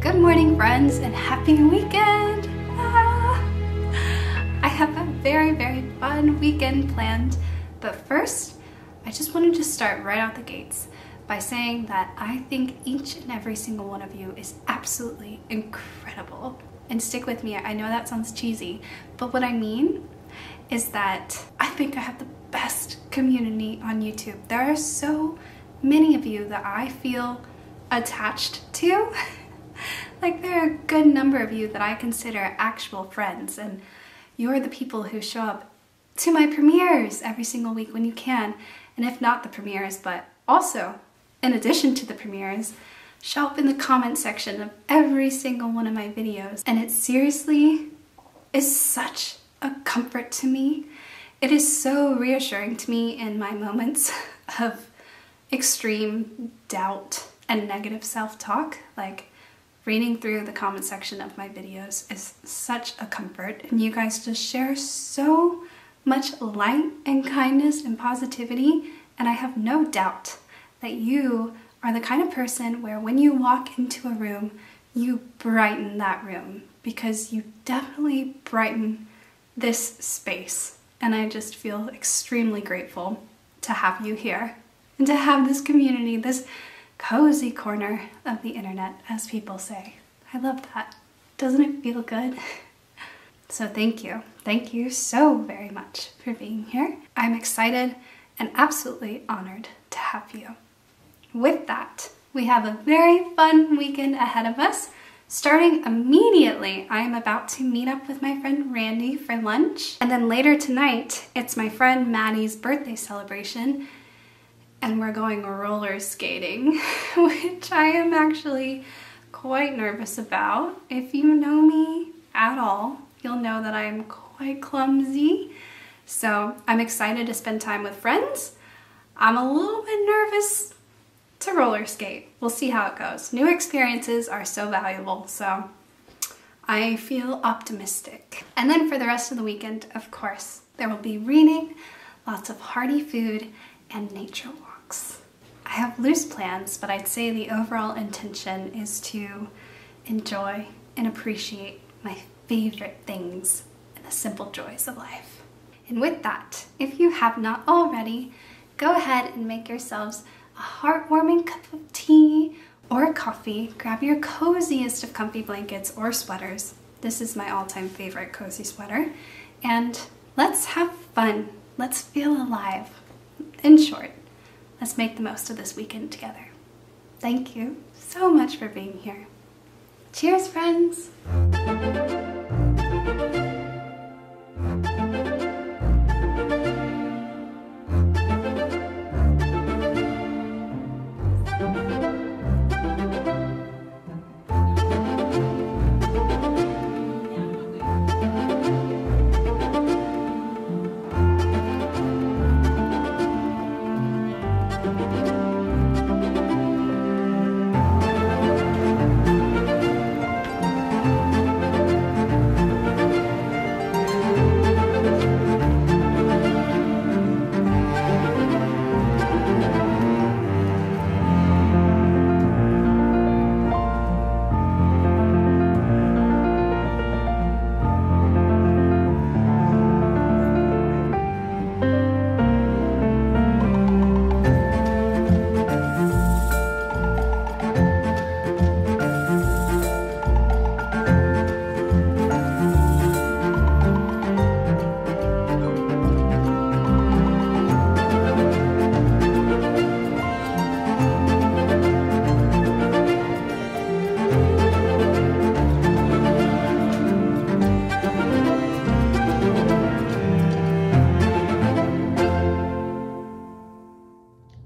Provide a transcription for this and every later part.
Good morning, friends, and happy weekend! I have a very, very fun weekend planned, but first, I just wanted to start right out the gates by saying that I think each and every single one of you is absolutely incredible. And stick with me, I know that sounds cheesy, but what I mean is that I think I have the best community on YouTube. There are so many of you that I feel attached to. Like, there are a good number of you that I consider actual friends, and you're the people who show up to my premieres every single week when you can, and if not the premieres, but also, in addition to the premieres, show up in the comment section of every single one of my videos. And it seriously is such a comfort to me. It is so reassuring to me in my moments of extreme doubt and negative self-talk. Like, reading through the comment section of my videos is such a comfort, and you guys just share so much light and kindness and positivity, and I have no doubt that you are the kind of person where when you walk into a room, you brighten that room, because you definitely brighten this space, and I just feel extremely grateful to have you here and to have this community, this cozy corner of the internet, as people say. I love that. Doesn't it feel good? So thank you. Thank you so very much for being here. I'm excited and absolutely honored to have you. With that, we have a very fun weekend ahead of us. Starting immediately, I am about to meet up with my friend Randi for lunch. And then later tonight, it's my friend Maddie's birthday celebration, and we're going roller skating, which I am actually quite nervous about. If you know me at all, you'll know that I'm quite clumsy. So I'm excited to spend time with friends. I'm a little bit nervous to roller skate. We'll see how it goes. New experiences are so valuable, so I feel optimistic. And then for the rest of the weekend, of course, there will be reading, lots of hearty food, and nature walks. I have loose plans, but I'd say the overall intention is to enjoy and appreciate my favorite things and the simple joys of life. And with that, if you have not already, go ahead and make yourselves a heartwarming cup of tea or coffee. Grab your coziest of comfy blankets or sweaters. This is my all-time favorite cozy sweater. And let's have fun. Let's feel alive. In short, let's make the most of this weekend together. Thank you so much for being here. Cheers, friends!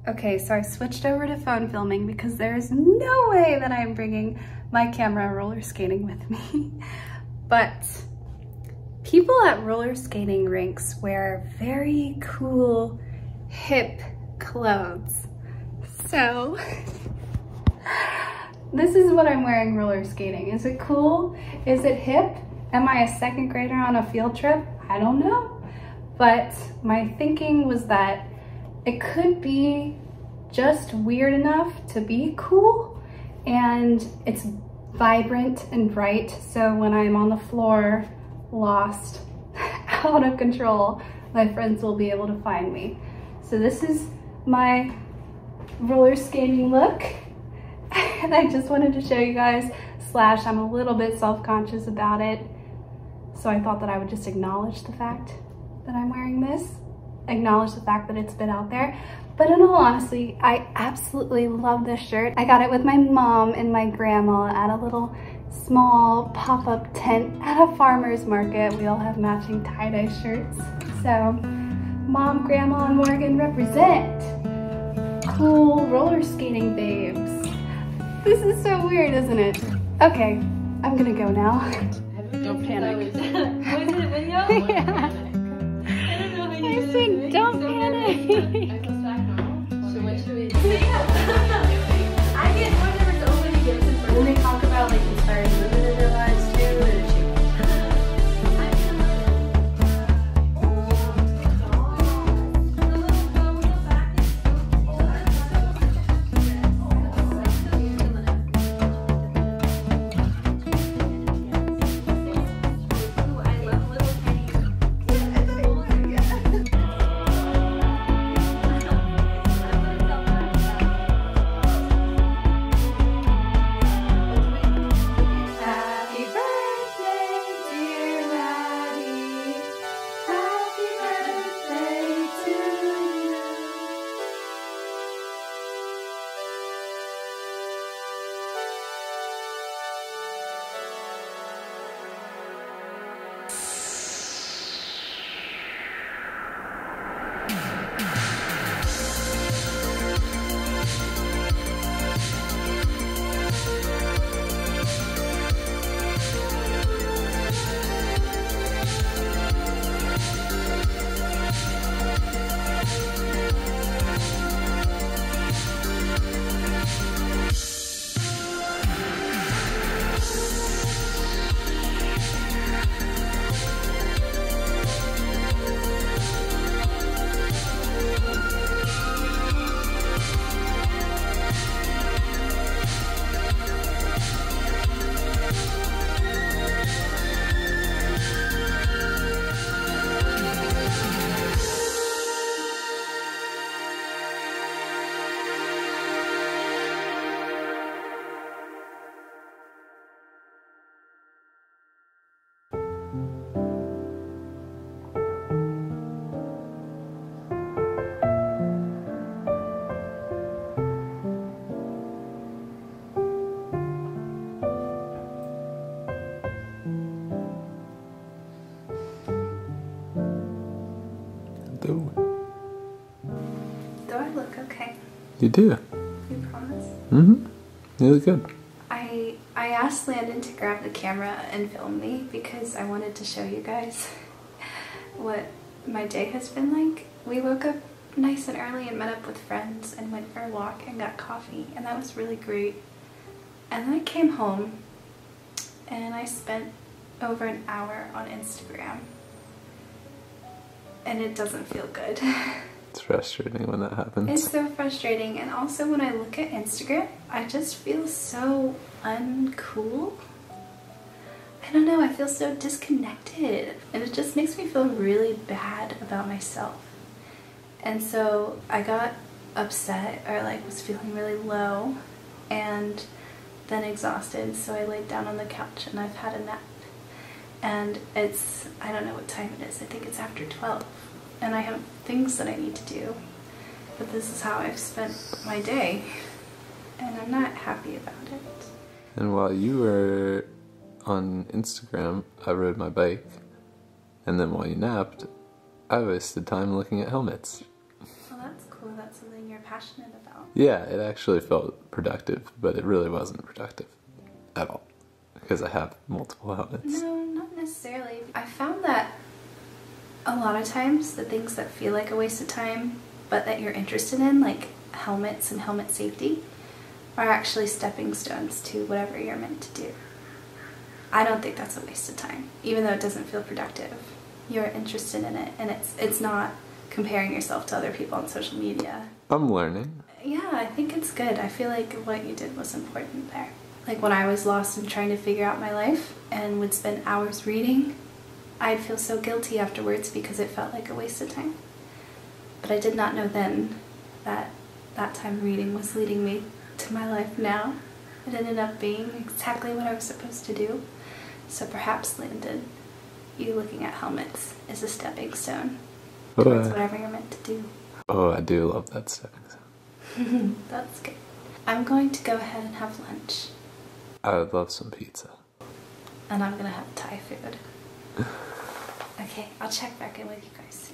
Okay, so I switched over to phone filming because there is no way that I'm bringing my camera roller skating with me. But people at roller skating rinks wear very cool, hip clothes. So this is what I'm wearing roller skating. Is it cool? Is it hip? Am I a second grader on a field trip? I don't know. But my thinking was that it could be just weird enough to be cool, and it's vibrant and bright, so when I'm on the floor, lost, out of control, my friends will be able to find me. So this is my roller skating look, and I just wanted to show you guys, slash I'm a little bit self-conscious about it, so I thought that I would just acknowledge the fact that I'm wearing this, acknowledge the fact that it's been out there. But in all honesty, I absolutely love this shirt. I got it with my mom and my grandma at a little small pop-up tent at a farmer's market. We all have matching tie-dye shirts. So Mom, Grandma, and Morgan represent. Cool roller skating babes. This is so weird, isn't it? Okay, I'm gonna go now. Don't panic. Was it a video? Yeah. I don't know how you did it. I said, don't panic. So what should we do? I get whatever's open to give them. When they talk about like inspiring women in their lives too, and do I look okay? You do. You promise? Mm-hmm. You look good. I asked Landon to grab the camera and film me because I wanted to show you guys what my day has been like. We woke up nice and early and met up with friends and went for a walk and got coffee, and that was really great. And then I came home and I spent over an hour on Instagram, and it doesn't feel good. It's frustrating when that happens. It's so frustrating, and also when I look at Instagram, I just feel so uncool. I don't know, I feel so disconnected, and it just makes me feel really bad about myself. And so I got upset, or like was feeling really low, and then exhausted, so I laid down on the couch and I've had a nap. And it's, I don't know what time it is, I think it's after 12. And I have things that I need to do, but this is how I've spent my day, and I'm not happy about it. And while you were on Instagram, I rode my bike, and then while you napped, I wasted time looking at helmets. Well, that's cool. That's something you're passionate about. Yeah, it actually felt productive, but it really wasn't productive at all, because I have multiple helmets. No, not necessarily. I found that a lot of times the things that feel like a waste of time but that you're interested in, like helmets and helmet safety, are actually stepping stones to whatever you're meant to do. I don't think that's a waste of time, even though it doesn't feel productive. You're interested in it, and it's not comparing yourself to other people on social media. I'm learning. Yeah, I think it's good. I feel like what you did was important there. Like when I was lost and trying to figure out my life and would spend hours reading, I'd feel so guilty afterwards because it felt like a waste of time. But I did not know then that that time reading was leading me to my life now. It ended up being exactly what I was supposed to do. So perhaps, Landon, you looking at helmets is a stepping stone towards whatever you're meant to do. Oh, I do love that stepping stone. That's good. I'm going to go ahead and have lunch. I would love some pizza. And I'm gonna have Thai food. Okay, I'll check back in with you guys.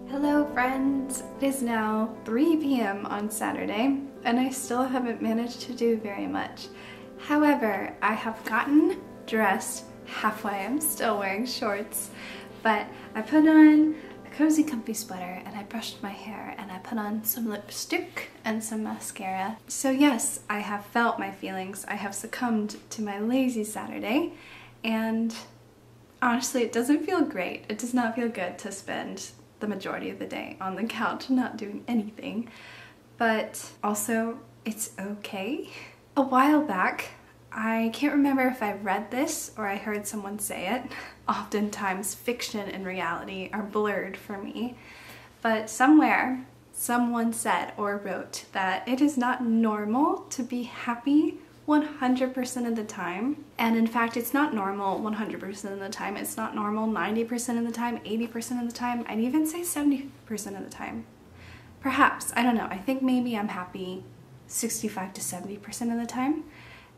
Hello friends, it is now 3 p.m. on Saturday and I still haven't managed to do very much. However, I have gotten dressed halfway. I'm still wearing shorts, but I put on a cozy comfy sweater and I brushed my hair and I put on some lipstick and some mascara. So yes, I have felt my feelings. I have succumbed to my lazy Saturday and honestly it doesn't feel great. It does not feel good to spend the majority of the day on the couch not doing anything, but also it's okay. A while back, I can't remember if I read this or I heard someone say it. Oftentimes fiction and reality are blurred for me, but somewhere someone said or wrote that it is not normal to be happy 100% of the time. And in fact, it's not normal 100% of the time. It's not normal 90% of the time, 80% of the time. I'd even say 70% of the time. Perhaps, I don't know. I think maybe I'm happy 65 to 70% of the time.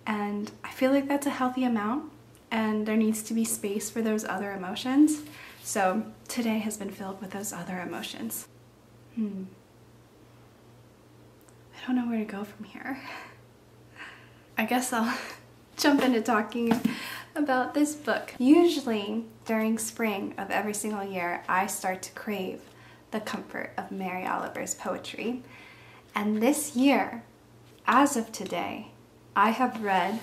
And I feel like that's a healthy amount and there needs to be space for those other emotions. So today has been filled with those other emotions. I don't know where to go from here. I guess I'll jump into talking about this book. Usually during spring of every single year, I start to crave the comfort of Mary Oliver's poetry. And this year, as of today, I have read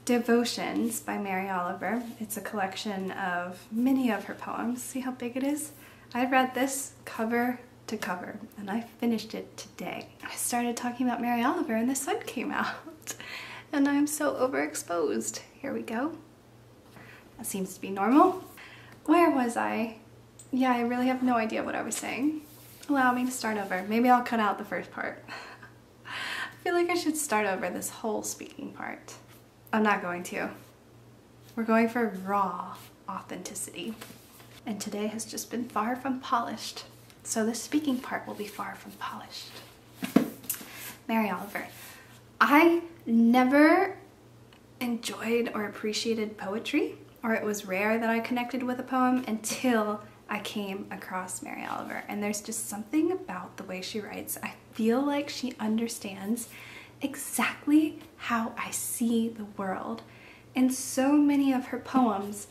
Devotions by Mary Oliver. It's a collection of many of her poems. See how big it is? I read this cover to cover and I finished it today. I started talking about Mary Oliver and the sun came out and I'm so overexposed. Here we go. That seems to be normal. Where was I? Yeah, I really have no idea what I was saying. Allow me to start over. Maybe I'll cut out the first part. I feel like I should start over this whole speaking part. I'm not going to. We're going for raw authenticity. And today has just been far from polished. So the speaking part will be far from polished. Mary Oliver. I never enjoyed or appreciated poetry, or it was rare that I connected with a poem until I came across Mary Oliver. And there's just something about the way she writes. I feel like she understands exactly how I see the world. And so many of her poems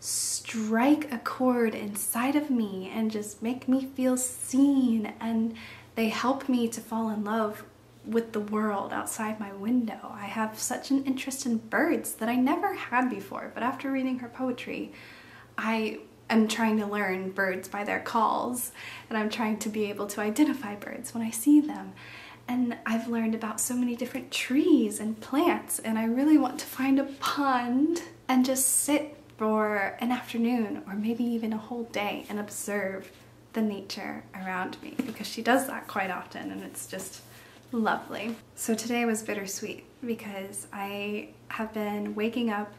strike a chord inside of me and just make me feel seen, and they help me to fall in love with the world outside my window. I have such an interest in birds that I never had before, but after reading her poetry, I am trying to learn birds by their calls, and I'm trying to be able to identify birds when I see them. And I've learned about so many different trees and plants, and I really want to find a pond and just sit for an afternoon or maybe even a whole day and observe the nature around me, because she does that quite often and it's just lovely. So today was bittersweet because I have been waking up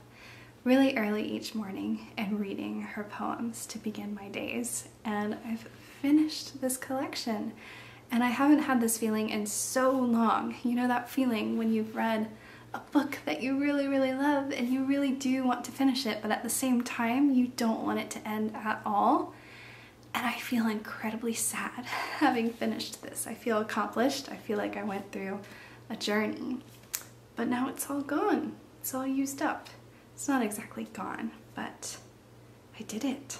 really early each morning and reading her poems to begin my days, and I've finished this collection. And I haven't had this feeling in so long. You know that feeling when you've read a book that you really, really love and you really do want to finish it, but at the same time, you don't want it to end at all. And I feel incredibly sad having finished this. I feel accomplished. I feel like I went through a journey. But now it's all gone. It's all used up. It's not exactly gone, but I did it.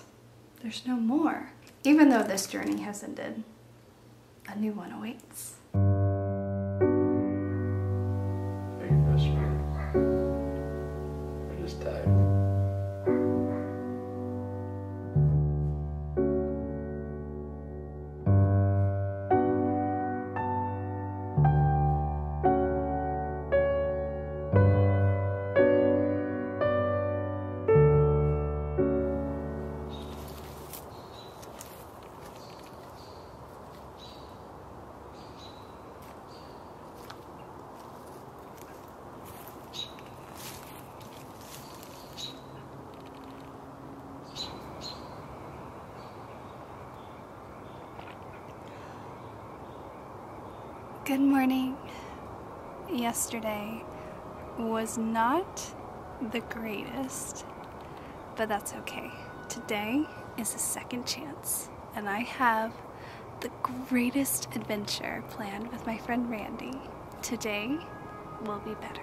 There's no more. Even though this journey has ended, a new one awaits. Are you frustrated? Or just tired? Good morning. Yesterday was not the greatest, but that's okay. Today is a second chance, and I have the greatest adventure planned with my friend Randi. Today will be better.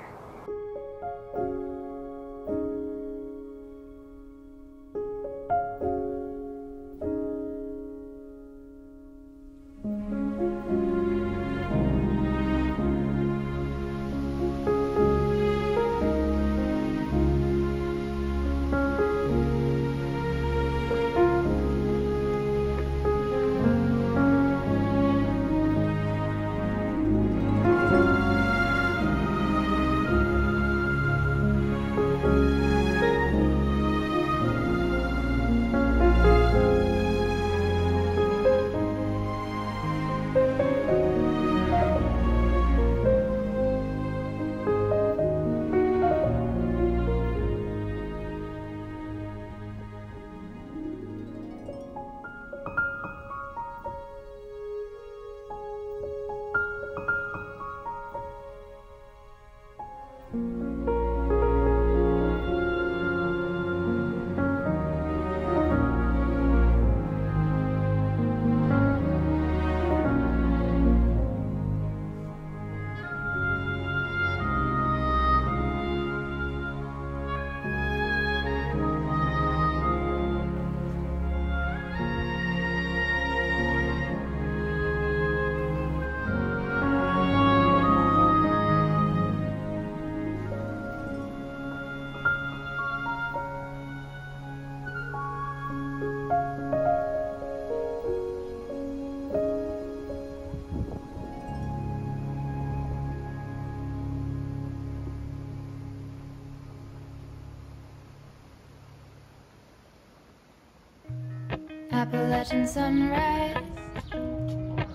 Appalachian sunrise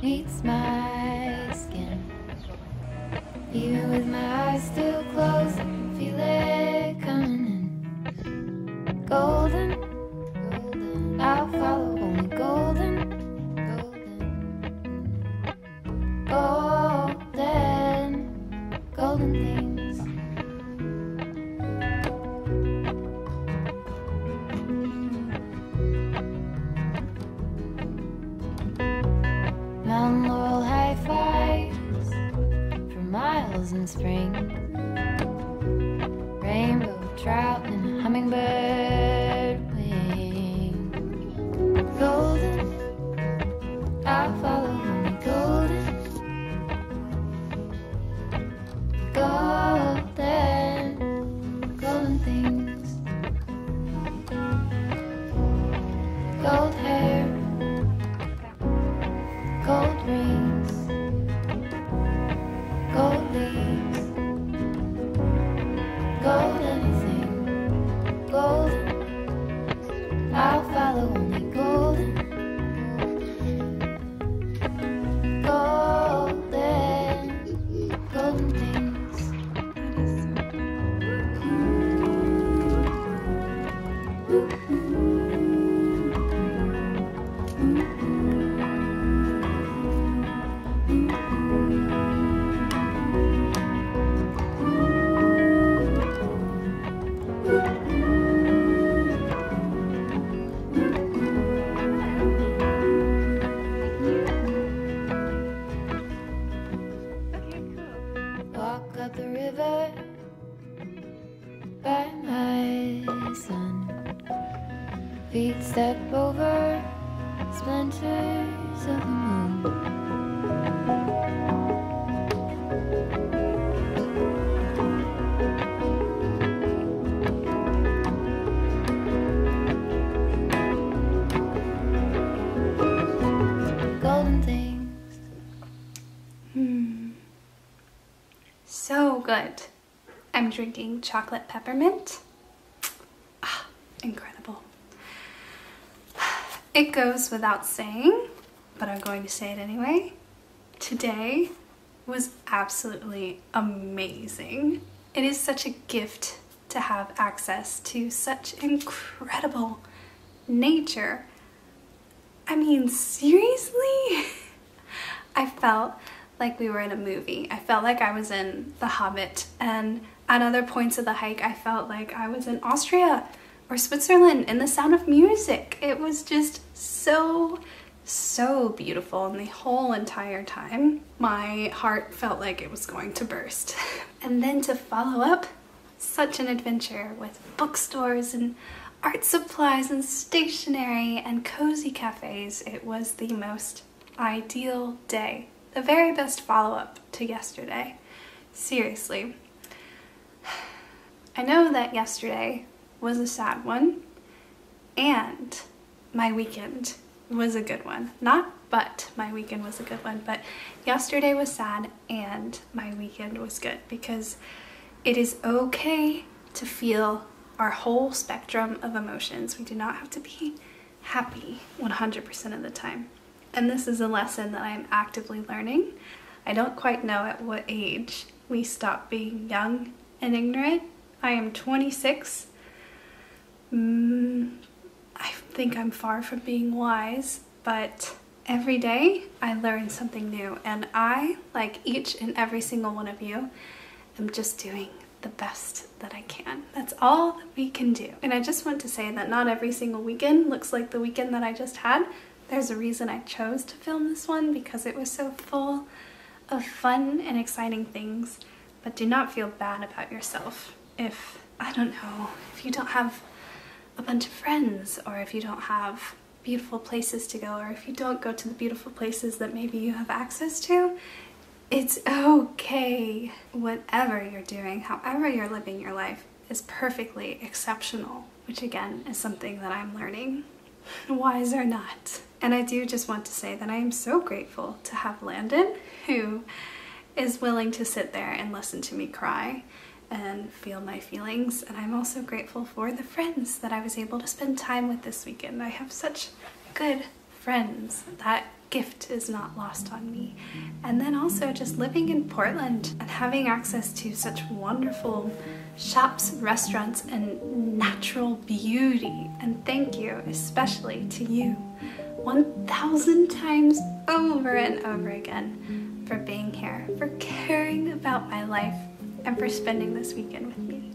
meets my skin. Even with my eyes still closed, I can feel it coming in. Golden, golden, I'll follow only golden, golden, golden, golden things. Mountain laurel high fives for miles in spring. Rainbow trout and hummingbird I'll follow only golden, golden, golden things. Gold hair, gold rings, gold leaves, gold anything, golden. I'll follow only golden, golden, golden things. Walk up the river by my son. Feet step over splinters of the moon. Golden things. So good. I'm drinking chocolate peppermint. Ah, incredible. It goes without saying, but I'm going to say it anyway. Today was absolutely amazing. It is such a gift to have access to such incredible nature. I mean, seriously? I felt like we were in a movie. I felt like I was in The Hobbit, and at other points of the hike I felt like I was in Austria or Switzerland in The Sound of Music. It was just so beautiful, and the whole entire time my heart felt like it was going to burst. And then to follow up such an adventure with bookstores and art supplies and stationery and cozy cafes, it was the most ideal day. The very best follow-up to yesterday. Seriously. I know that yesterday was a sad one, and my weekend was a good one. Not but my weekend was a good one, but yesterday was sad and my weekend was good, because it is okay to feel our whole spectrum of emotions. We do not have to be happy 100% of the time. And this is a lesson that I am actively learning. I don't quite know at what age we stop being young and ignorant. I am 26. I think I'm far from being wise, but every day I learn something new, and I, like each and every single one of you, am just doing the best that I can. That's all that we can do. And I just want to say that not every single weekend looks like the weekend that I just had. There's a reason I chose to film this one, because it was so full of fun and exciting things. But do not feel bad about yourself if, I don't know, if you don't have a bunch of friends, or if you don't have beautiful places to go, or if you don't go to the beautiful places that maybe you have access to. It's okay. Whatever you're doing, however you're living your life, is perfectly exceptional, which again is something that I'm learning. Wise or not. And I do just want to say that I am so grateful to have Landon, who is willing to sit there and listen to me cry and feel my feelings. And I'm also grateful for the friends that I was able to spend time with this weekend. I have such good friends. That gift is not lost on me. And then also just living in Portland and having access to such wonderful shops, restaurants, and natural beauty. And thank you especially to you 1,000 times over and over again for being here, for caring about my life, and for spending this weekend with me.